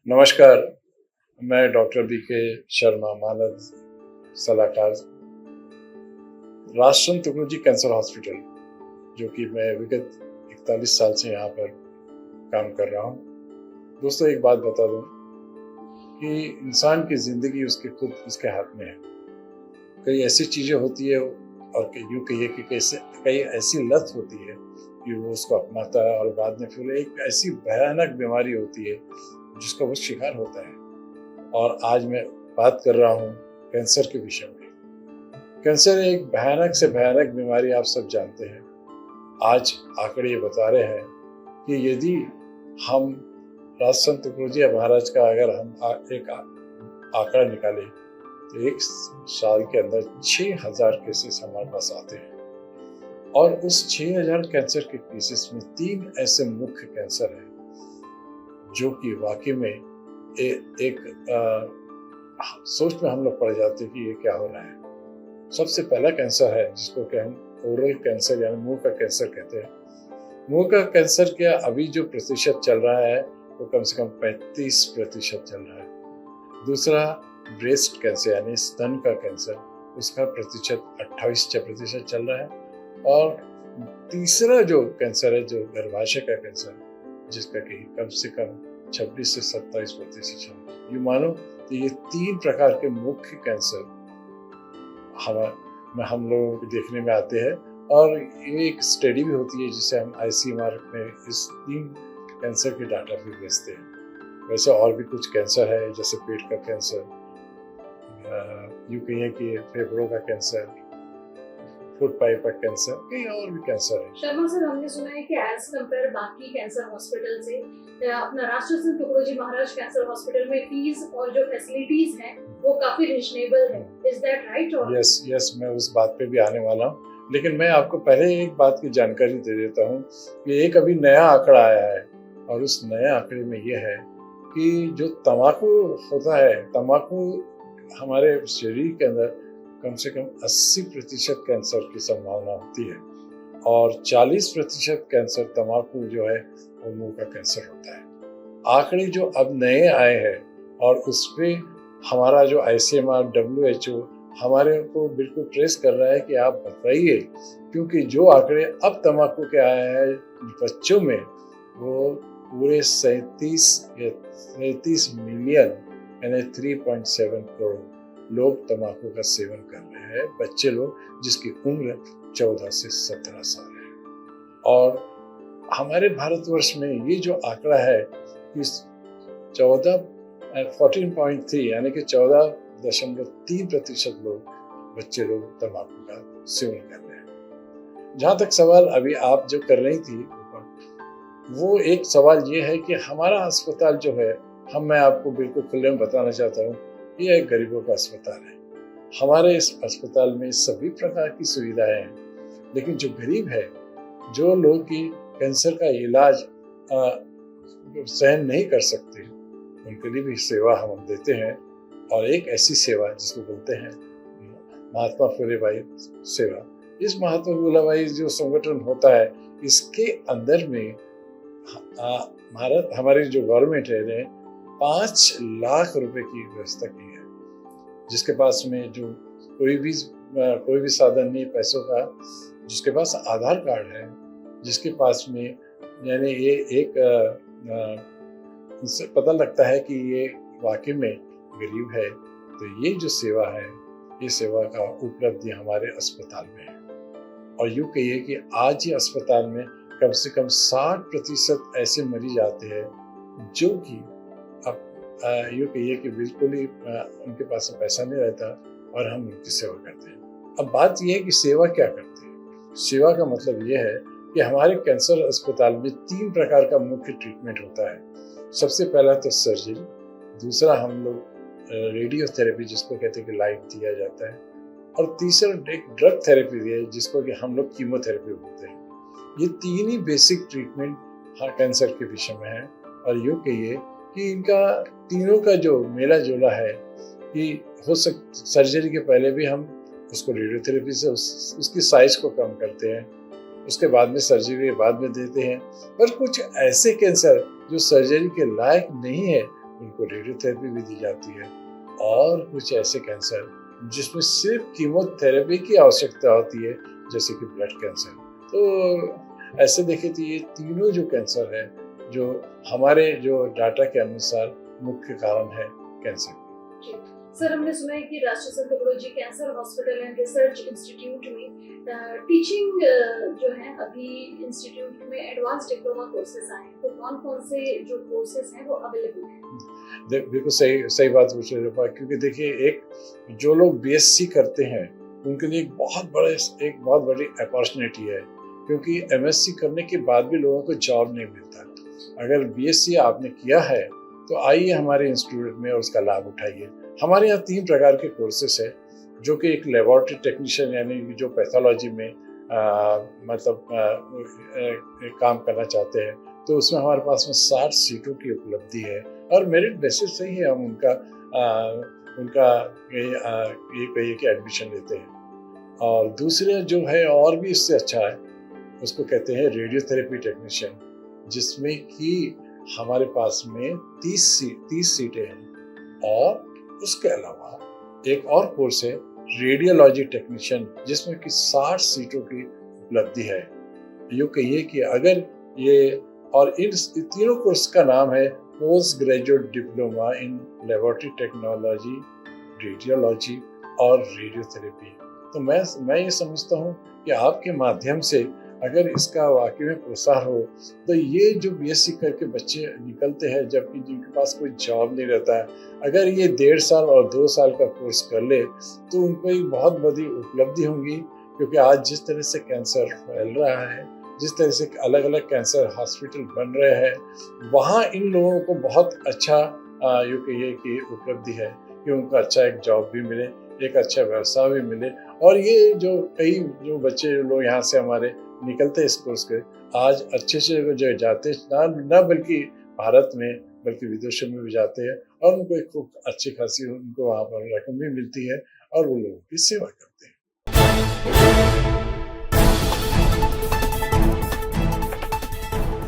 नमस्कार, मैं doctor BK Sharma, मानद सलाहकार, राजचंद्र तुगलजी कैंसर हॉस्पिटल, जो कि मैं विगत 41 साल से यहाँ पर काम कर रहा हूँ। दोस्तों, एक बात बता दूँ कि इंसान की ज़िंदगी उसके हाथ में है। कई ऐसी चीज़ें होती है और यूँ कहिए कि कई ऐसी लत होती है कि वो उसको अपनाता है और बाद में फिर एक ऐसी भयानक बीमारी होती है जिसका वो शिकार होता है। और आज मैं बात कर रहा हूँ कैंसर के विषय में। कैंसर एक भयानक से भयानक बीमारी, आप सब जानते हैं। आज आंकड़े ये बता रहे हैं कि यदि हम राजचंद्र तुगलजी महाराज का अगर हम एक आंकड़ा निकालें तो एक साल के अंदर 6000 केसेस हमारे पास आते हैं। और उस 6000 कैंसर के केसेस में 3 ऐसे मुख्य कैंसर हैं जो कि वाकई में एक सोच में हम लोग पड़ जाते हैं कि ये क्या हो रहा है। सबसे पहला कैंसर है जिसको कि हम ओरल कैंसर यानी मुंह का कैंसर कहते हैं। मुंह का कैंसर का अभी जो प्रतिशत चल रहा है वो कम से कम 35% चल रहा है। दूसरा ब्रेस्ट कैंसर यानी स्तन का कैंसर, उसका प्रतिशत 28% चल रहा है। और तीसरा जो कैंसर है, जो गर्भाशय का कैंसर, जिसका कि कम से कम 26 से 27% चल। यूँ मानो तो ये 3 प्रकार के मुख्य कैंसर हम लोगों को देखने में आते हैं। और ये एक स्टडी भी होती है जिसे हम ICMR में इस 3 कैंसर के डाटा भी भेजते हैं। वैसे और भी कुछ कैंसर है, जैसे पेट का कैंसर, यूँ कहिए कि फेफड़ों का कैंसर, फूड पाइप का कैंसर, कई और भी कैंसर है। शर्मा सर, हमने सुना है कि एज कम्पेयर बाकी कैंसर हॉस्पिटल से अपना राजचंद्र तुगलजी महाराज कैंसर हॉस्पिटल में फीस और जो फैसिलिटीज हैं वो काफी रिजनेबल है। Is that right? यस, मैं उस बात पे भी आने वाला हूँ, लेकिन मैं आपको पहले एक बात की जानकारी दे देता हूँ कि एक अभी नया आंकड़ा आया है। और उस नए आंकड़े में ये है कि जो तम्बाकू होता है, तम्बाकू हमारे शरीर के अंदर कम से कम 80% कैंसर की संभावना होती है। और 40% कैंसर तम्बाकू जो है वो मुंह का कैंसर होता है। आंकड़े जो अब नए आए हैं और उस पर हमारा जो ICMR WHO हमारे को बिल्कुल ट्रेस कर रहा है कि आप बताइए, क्योंकि जो आंकड़े अब तम्बाकू के आए हैं बच्चों में, वो पूरे 37 मिलियन यानी 3.7 करोड़ लोग तम्बाकू का सेवन कर रहे हैं, बच्चे लोग जिसकी उम्र 14 से 17 साल है। और हमारे भारतवर्ष में ये जो आंकड़ा है कि 14.3 यानी कि 14.3% बच्चे लोग तम्बाकू का सेवन कर रहे हैं। जहाँ तक सवाल अभी आप जो कर रही थी, वो एक सवाल ये है कि हमारा अस्पताल जो है, मैं आपको बिल्कुल खुले में बताना चाहता हूँ, ये एक गरीबों का अस्पताल है। हमारे इस अस्पताल में सभी प्रकार की सुविधाएं हैं, लेकिन जो गरीब है, जो लोग की कैंसर का इलाज सहन नहीं कर सकते, उनके लिए भी सेवा हम देते हैं। और एक ऐसी सेवा जिसको बोलते हैं महात्मा फुले भाई सेवा। इस महात्मा फुले भाई जो संगठन होता है, इसके अंदर में हमारी जो गवर्नमेंट है ने 5 लाख रुपए की व्यवस्था की है। जिसके पास में जो कोई भी साधन नहीं पैसों का, जिसके पास आधार कार्ड है, जिसके पास में यानी ये एक इससे पता लगता है कि ये वाकई में गरीब है, तो ये जो सेवा है, ये सेवा का उपलब्धि हमारे अस्पताल में है। और यूँ कहिए कि आज ही अस्पताल में कम से कम 60% ऐसे मरीज आते हैं जो कि अब यूँ कहिए कि बिल्कुल ही उनके पास पैसा नहीं रहता और हम उनकी सेवा करते हैं। अब बात यह है कि सेवा क्या करते हैं। सेवा का मतलब ये है कि हमारे कैंसर अस्पताल में 3 प्रकार का मुख्य ट्रीटमेंट होता है। सबसे पहला तो सर्जरी, दूसरा हम लोग रेडियोथेरेपी जिसको कहते हैं कि लाइट दिया जाता है, और तीसरा एक ड्रग थेरेपी है जिसको कि हम लोग कीमोथेरेपी बोलते हैं। ये 3 ही बेसिक ट्रीटमेंट कैंसर के विषय में है। और यूँ कहिए कि इनका तीनों का जो मेला जोला है कि सर्जरी के पहले भी हम उसको रेडियोथेरेपी से उसकी साइज को कम करते हैं, उसके बाद में सर्जरी के बाद में देते हैं। पर कुछ ऐसे कैंसर जो सर्जरी के लायक नहीं है, उनको रेडियोथेरेपी भी दी जाती है, और कुछ ऐसे कैंसर जिसमें सिर्फ कीमोथेरेपी की आवश्यकता होती है, जैसे कि ब्लड कैंसर। तो ऐसे देखें तो ये तीनों जो कैंसर है, जो हमारे जो डाटा के अनुसार मुख्य कारण है कैंसर। जी। सर, हमने सुना है कि राष्ट्रीय संत Tukdoji cancer hospital and research institute में टीचिंग जो है अभी इंस्टीट्यूट में एडवांस डिप्लोमा कोर्सेज आए हैं, तो कौन-कौन से जो कोर्सेज हैं वो अवेलेबल हैं? बिल्कुल सही बात पूछ रहे हो, क्योंकि देखिए, एक जो लोग बीएससी करते हैं उनके लिए एक बहुत बड़ी अपॉर्चुनिटी है, क्योंकि एमएससी करने के बाद भी लोगों को जॉब नहीं मिलता। अगर बीएससी आपने किया है तो आइए हमारे इंस्टीट्यूट में और उसका लाभ उठाइए। हमारे यहाँ 3 प्रकार के कोर्सेस है, जो कि एक लेबोरेटरी टेक्नीशियन यानी जो पैथोलॉजी में काम करना चाहते हैं, तो उसमें हमारे पास में 60 सीटों की उपलब्धि है, और मेरिट बेसिस से ही हम उनका ये कहिए कि एडमिशन लेते हैं। और दूसरे जो है और भी इससे अच्छा है, उसको कहते हैं रेडियोथेरेपी टेक्नीशियन, जिसमें कि हमारे पास में 30 सीटें हैं। और उसके अलावा एक और कोर्स है रेडियोलॉजी टेक्नीशियन, जिसमें कि 60 सीटों की उपलब्धि है। यूँ कहिए कि अगर ये, और इन तीनों कोर्स का नाम है post graduate diploma in laboratory technology, radiology और रेडियोथेरेपी। तो मैं ये समझता हूँ कि आपके माध्यम से अगर इसका वाकई में प्रसार हो, तो ये जो बीएससी करके बच्चे निकलते हैं, जबकि जिनके पास कोई जॉब नहीं रहता है, अगर ये 1.5 साल और 2 साल का कोर्स कर ले तो उनको एक बहुत बड़ी उपलब्धि होगी। क्योंकि आज जिस तरह से कैंसर फैल रहा है, जिस तरह से अलग अलग कैंसर हॉस्पिटल बन रहे हैं, वहाँ इन लोगों को बहुत अच्छा यूँ कहिए कि उपलब्धि है कि उनको अच्छा एक जॉब भी मिले, एक अच्छा व्यवसाय भी मिले। और ये जो बच्चे लोग यहाँ से हमारे निकलते इस कोर्स के, आज अच्छे से जो जाते ना बल्कि भारत में बल्कि विदेशों में भी जाते हैं, और उनको एक खूब अच्छी खासी उनको वहाँ पर रकम भी मिलती है, और वो लोगों की सेवा करते हैं।